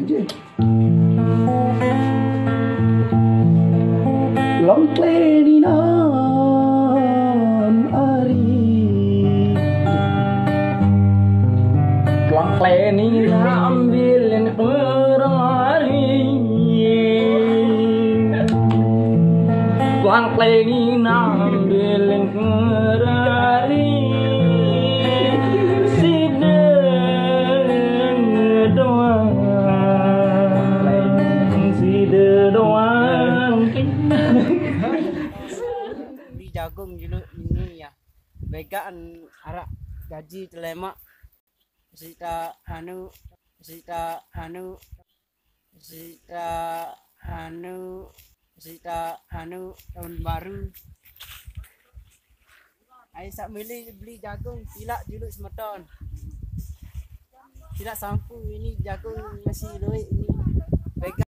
je. Long play di nam ari. Long play ni ambil yang perari. Long play ni ambil yang perari. Di jagung dulu ini ya. Begaan arak gaji telemak. Sita anu tahun baru. Ai sak beli jagung silak dulu semeton. Silak sampu ini jagung masih duit ini. Begaan